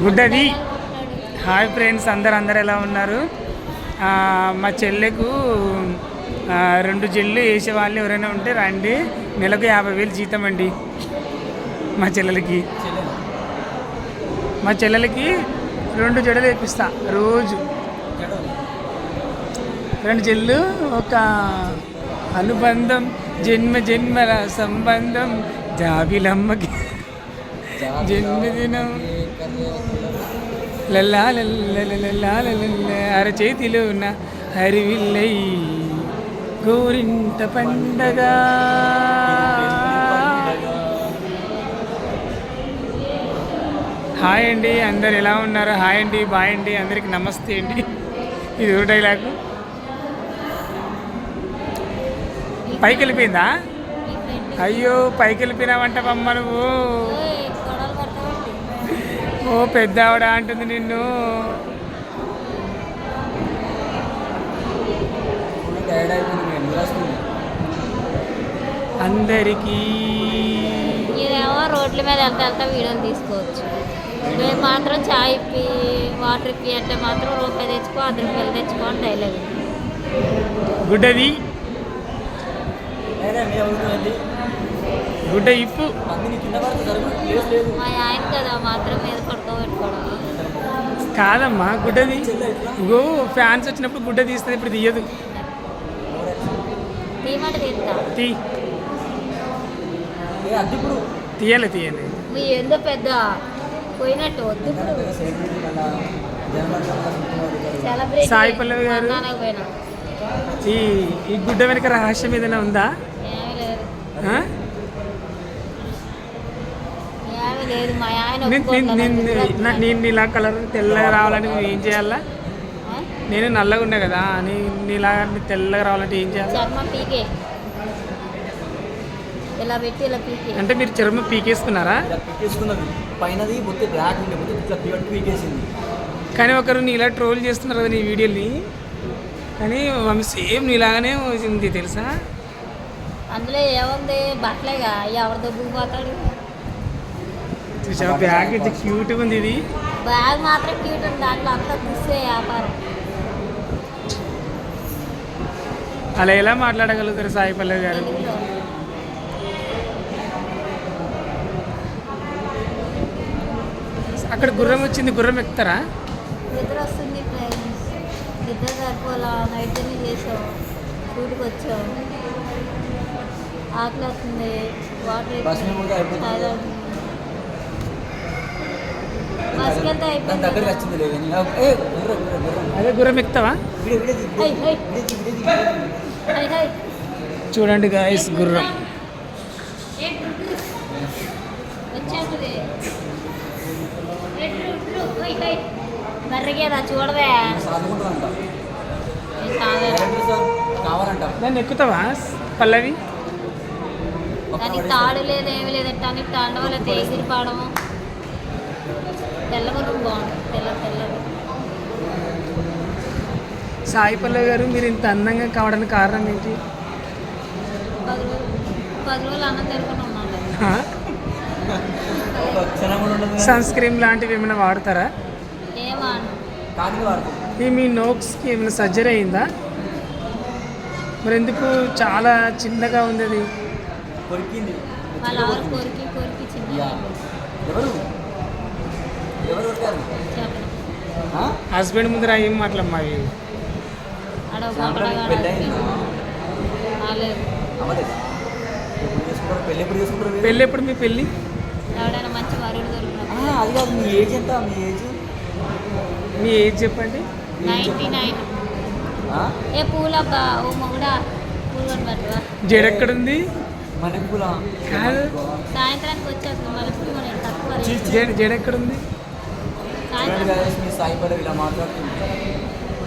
గుడ్డది. Hi friends, అందరు ఎలా ఉన్నారు? మా చెల్లెకు 2 జల్లు వేసే వాళ్ళు ఎవరైనా ఉంటే రండి. నెలకు 50,000 జీతం అండి మా చెల్లెలకి. 2 జడలు వేపిస్తా రోజు. 2 జల్లు ఒక అనుబంధం, జన్మల సంబంధం, జాబిలమ్మకి జన్మదినం లల్లా అరచేతిలో ఉన్న హరివిల్లై గోరింట పండగ. హాయ్ అండి, అందరు ఎలా ఉన్నారు? హాయ్ అండి, బాయ్ అండి, అందరికి నమస్తే అండి. ఇది ఒక డైలాగు. పైకి వెళ్ళిపోయిందా? అయ్యో, పైకి వెళ్ళిపోయినావంట అమ్మ నువ్వు. ఓ పెద్ద ఆవిడ అంటుంది నిన్ను. అందరికీ ఇదేమో రోడ్ల మీద వెళ్తా వీడియోలు తీసుకోవచ్చు. మేము మాత్రం చాయ్ ఇప్పి వాటర్ ఇప్పి అంటే మాత్రం రూపాయి తెచ్చుకో, 10 రూపాయలు తెచ్చుకో అని డైలాగ్. గుడ్డది గుడ్డ ఇప్పు. మా ఆయన కదా మాత్రం మీద పడుకోబెట్టుకోవడం కాదమ్మా, గుడ్డది. ఇగో ఫ్యాన్స్ వచ్చినప్పుడు గుడ్డ తీస్తుంది, ఇప్పుడు తీయదు. తీయమంట తీస్తా. తీయాలి. మీ ఏందో పెద్ద పోయినట్టు వద్దు. సాయి పల్లవి గారు, ఈ గుడ్డ వెనక రహస్యం ఏదైనా ఉందా? లేదు. మా ఆయన నేను నీలా కలర్ తెల్లగా రావాలంటే నేను ఏం చేయాలా? నేను నల్లగా ఉన్నా కదా, నీలాగా తెల్లగా రావాలంటే ఏం చేయాలి? చర్మం పీకే ఇలా పెట్టి ఇలా పీకే. అంటే మీరు చర్మం పీకేసుకున్నారా? కానీ ఒకరు నీలా ట్రోల్ చేస్తున్నారు కదా నీ వీడియోని. కానీ సేమ్ నీలాగానే ఉంది తెలుసా? అందులో ఏముంది? బట్టలేగా, ఎవరి దగ్గర పోతాడు. చూసా, బ్యాగ్ ఇది క్యూట్గా ఉంది. ఇది బ్యాగ్ మాత్రం క్యూట్ ఉంది, దాంట్లో అంతా చూసే వ్యాపారం. అలా ఎలా మాట్లాడగలుగుతారు సాయి పల్లవి గారు? అక్కడ గుర్రం వచ్చింది, గుర్రం ఎక్కుతారా? నిద్ర వస్తుంది ఫ్రెండ్స్, నిద్ర సరిపోలా. నైట్ జర్నీ చేసాం, షూట్కి వచ్చాం, ఆకలి వస్తుంది, వాటర్ బస్కి వెళ్తే అయిపోయింది. అదే గుర్రం ఎక్కుతావా? చూడండి గాయస్, గుర్రం బర్రగేదా చూడవే. దాన్ని ఎక్కుతావా పల్లవి? దానికి తాడు లేదు, ఏమి లేదు. కానీ తాండ వల్ల తేగిరి పాడము తెల్లగొరుగు బాగుంటుంది. తెల్లది. సాయి పల్లవి గారు, మీరు ఇంత అందంగా కావడానికి కారణం ఏంటి? 10 రోజులు అన్నం తినుకుని ఉన్నాను. సన్ స్క్రీన్ లాంటివి ఏమైనా వాడతారా? ఏమాను మీ నోక్స్కి ఏమైనా సర్జరీ అయిందా? మరి ఎందుకు చాలా చిన్నగా ఉంది అది? వాళ్ళ కొరికి చిన్న హస్బెండ్ ముందర ఏం మాట్లాడమ్మా? పెళ్ళి ఎప్పుడు? మీ పెళ్ళి ఎవడైనా మంచి వరుడు దొరికిన. మీ ఏజ్ చెప్పండి. 99. ఏ పూలబ్బా, ఓ మొగుడా పూలు కొనబట్టవా? జడెక్కడుంది? కాదు, సాయంత్రానికి వచ్చేస్తుంది మళ్ళీ పూలు కొని తక్కువ. జడెక్కడుంది?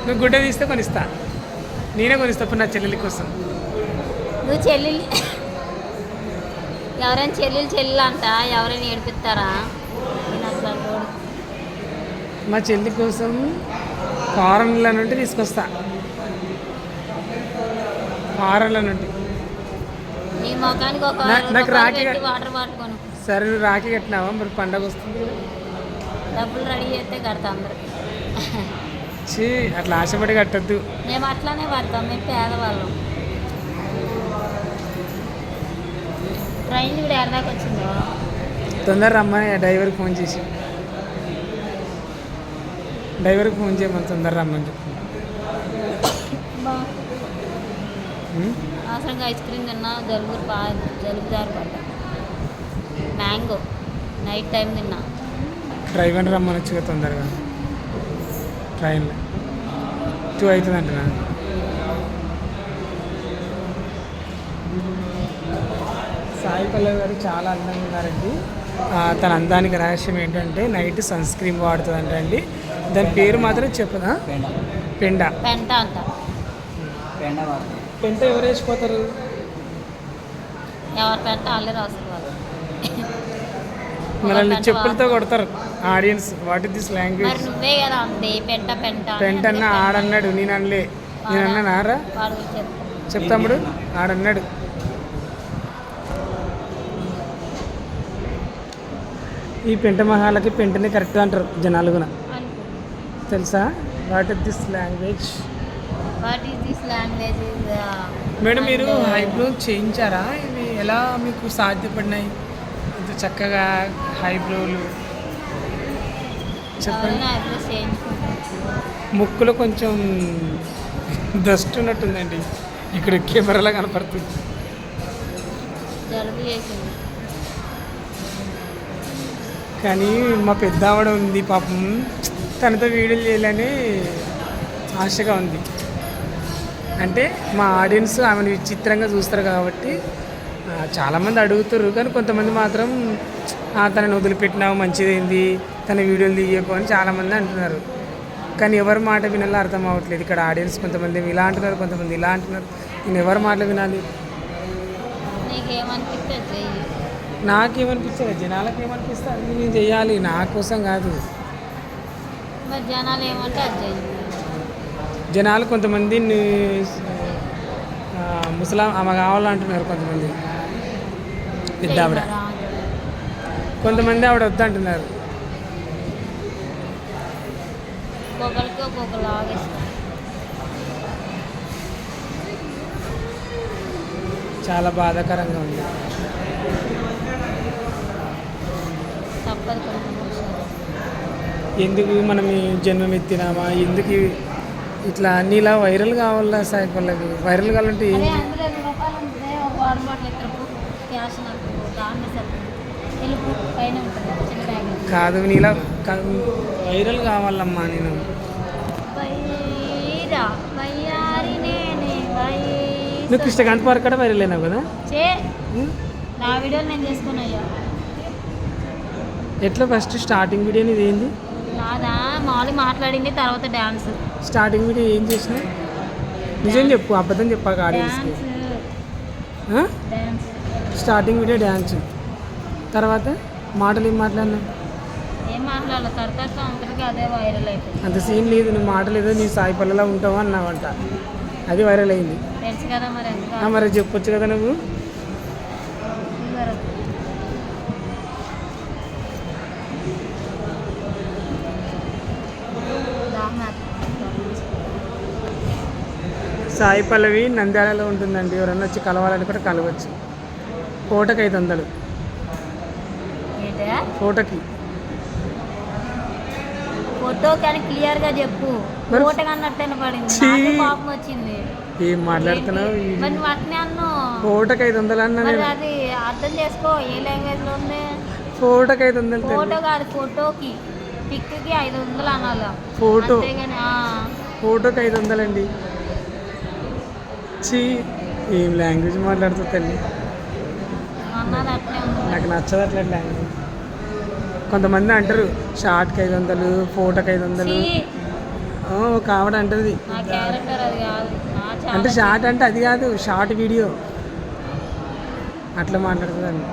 నువ్వు గుడ్డ తీస్తే కొనిస్తా, నేనే కొనిస్తా నా చెల్లెలి కోసం. నువ్వు చెల్లెలు ఎవరైనా చెల్లెలు అంట, ఎవరైనా ఏడిపిస్తారా? నేను అసలు మా చెల్లి కోసం ఫారెన్ల నుండి తీసుకొస్తా. ఫారెన్ల నుండి నీ ముఖానికి ఒక నాకు రాఖీ వాటర్ పట్టుకోను. సరే, నువ్వు రాఖీ కట్టినావా? మరి పండగ వస్తుంది. డబ్బులు రెడీ చేస్తే కడతా అందరికి. చీ అట్లా ఆశపడి కట్టద్దు. మేము అట్లానే పడతాం, మేము పేదవాళ్ళం. ట్రైన్ కూడా ఎడదాకా వచ్చిందో. తొందర రమ్మని డ్రైవర్కి ఫోన్ చేసి, డ్రైవర్కి ఫోన్ చేయమని తొందర రమ్మని చెప్పు. అవసరంగా ఐస్ క్రీమ్ తిన్నా, జలుబు దారి పడ్డా. మ్యాంగో నైట్ టైం తిన్నా. డ్రైవర్ని రమ్మనొచ్చుగా తొందరగా, ట్రైన్లో 2 అవుతుంది అంటున్నా. సాయి పల్లవి గారు చాలా అందంగా ఉన్నారండి. తన అందానికి రహస్యం ఏంటంటే నైట్ సన్ స్క్రీన్ వాడుతుందంట అండి. దాని పేరు మాత్రం చెప్పదా? పెండ. పెంట అంట. పెంట ఎవరు వేసిపోతారు? ఎవరి పెంట వాళ్ళే రాసుకోవాలి. మనల్ని చెప్పులతో కొడతారు ఆడియన్స్. వాట్ ఇస్ దిస్ మరి లాంగ్వేజ్? నువ్వే కదా అంతే పెంట పెంట అని. పెంట అన్న ఆడన్నాడు, నేను అనలే. నేను అన్నారా? వాడు చెప్పు. చెప్తాముడు ఆడన్నాడు. ఈ పెంట మహాలకి పెంటనే కరెక్ట్ అంటారు జనాలు కూడా, తెలుసా? What is this language? What is this language? Madam మీరు హైబ్రో చేయించారా? ఇవి ఎలా మీకు సాధ్యపడినాయి ఇంత చక్కగా హైబ్రోలు? చెప్పండి. ముక్కులో కొంచెం డస్ట్ ఉన్నట్టుందండి, ఇక్కడ కెమెరాలో కనపడుతుంది. జలుబు చేసింది. కానీ మా పెద్ద ఆవిడ ఉంది పాపం, తనతో వీడియోలు చేయాలని ఆశగా ఉంది. అంటే మా ఆడియన్స్ ఆమెను విచిత్రంగా చూస్తారు కాబట్టి చాలామంది అడుగుతారు. కానీ కొంతమంది మాత్రం తనని వదిలిపెట్టినావు మంచిదైంది, తన వీడియోలు తీయకు అని చాలామంది అంటున్నారు. కానీ ఎవరి మాట వినాలో అర్థం అవ్వట్లేదు. ఇక్కడ ఆడియన్స్ కొంతమంది ఇలా అంటున్నారు, కొంతమంది ఇలా అంటున్నారు. నేను ఎవరి మాటలు వినాలి? నాకేమనిపిస్తుంది, జనాలకు ఏమనిపిస్తే అది నేను చెయ్యాలి, నా కోసం కాదు. జనాలు ఏమంటే అది చేయాలి. జనాలు కొంతమంది ముసలాం ఆమె కావాలంటున్నారు, కొంతమంది పెద్ద ఆవిడ, కొంతమంది ఆవిడ వద్దంటున్నారు. ఒక్కొక్కరికి ఒక్కొక్కరు ఆగేస్తారు. చాలా బాధాకరంగా ఉంది. తప్పదు కొన్ని విషయాలు. ఎందుకు మనం ఈ జన్మం ఎత్తినామా? ఎందుకు ఇట్లా నీలా వైరల్ కావాలా? సాయి పల్లవి వైరల్ కావాలంటే అదే అందులో 2 రూపాయలు ఉంటుంది. ఒక వాటర్ బాటిల్ ఎత్తరకు క్యాష్ నాకు దాన్ని తెలుపు పైన ఉంటుంది చిన్న బ్యాగ్. కాదు, నీలా వైరల్ కావాలమ్మా. నేను నువ్వు కృష్ణకాంత్ పార్క్ కూడా వైరల్ అయినావు కదా? నా వీడియోలు నేను చేసుకున్నాయ్యా. ఎట్లా ఫస్ట్ స్టార్టింగ్ వీడియో ఇది ఏంది? నాదా మామూలు మాట్లాడింది, తర్వాత డ్యాన్స్. స్టార్టింగ్ వీడియో ఏం చేసిన? నిజం చెప్పు, అబద్ధం చెప్పాక ఆడియన్స్కి. స్టార్టింగ్ వీడియో డ్యాన్స్, తర్వాత మాటలు ఏం మాట్లాడినావు? ఏం మాట్లాడలేదు, తర్వాత అందరికి అదే వైరల్ అయిపోయింది. అంత సీన్ లేదు, నువ్వు మాటలు ఏదో నీ సాయి పల్లెలా ఉంటావు అన్నావంట, అది వైరల్ అయింది. తెలుసు కదా మరి. మరి చెప్పొచ్చు కదా నువ్వు. సాయి పల్లవి నంద్యాలలో ఉంటుందండి. ఎవరన్నా వచ్చి కలవాలని కూడా కలవచ్చు. ఫోటోకి 500. ఫోటోకి ఫోటో కానీ క్లియర్గా చెప్పు. ఫోటో అన్నట్టు పడింది, పాపం వచ్చింది. ఏం మాట్లాడుతున్నావు? మరి నువ్వు అట్నే అన్నావు. ఫోటోకి 500 అన్నా. అది అర్థం చేసుకో, ఏ లాంగ్వేజ్ లో ఉంది. ఫోటోకి 500. ఫోటో కాదు, ఫోటోకి పిక్కి 500 అనాలి. ఫోటోకి 500 అండి. చీ, ఏం లాంగ్వేజ్ మాట్లాడుతుంది తల్లి. నాకు నచ్చదు అట్లా లాంగ్వేజ్. కొంతమంది అంటారు షార్ట్కి 500, ఫోటోకి 500. ఒక ఆవిడ అంటది. అంటే షార్ట్ అంటే అది కాదు, షార్ట్ వీడియో అట్లా మాట్లాడుతుందండి.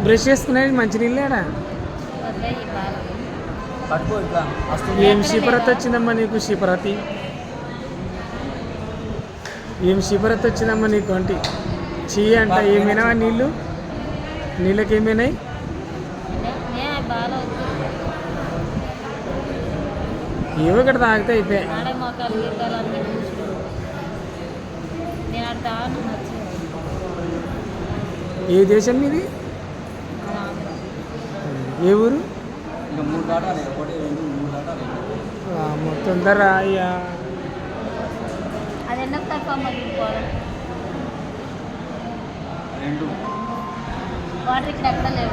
బ్రష్ చేసుకునేది మంచినీళ్ళేడా? ఏం శిపరత్ వచ్చిందమ్మా నీకు? శిపరతి ఏం శిపరత్ వచ్చిందమ్మా నీకు? అంటే చీ అంట. ఏమైనా నీళ్ళకి ఏమైనాయి? బాగా అవుతుంది ఏవో ఇక్కడ తాగితే అయిపోయి ఆడే మొక్కలు గిక్కలు అన్నీ చూసుకో నేను ఆడ తాను నచ్చింది ఏ దేశం మీది ఏ ఊరు ఇంకా 3 దాటాలి, 1 2 3 దాటాలి. తొందర అయ్యా అది ఎన్నో తక్కువ మళ్ళీ పోవాలి 2 వాటర్ ఇక్కడ ఎక్కడ లేవు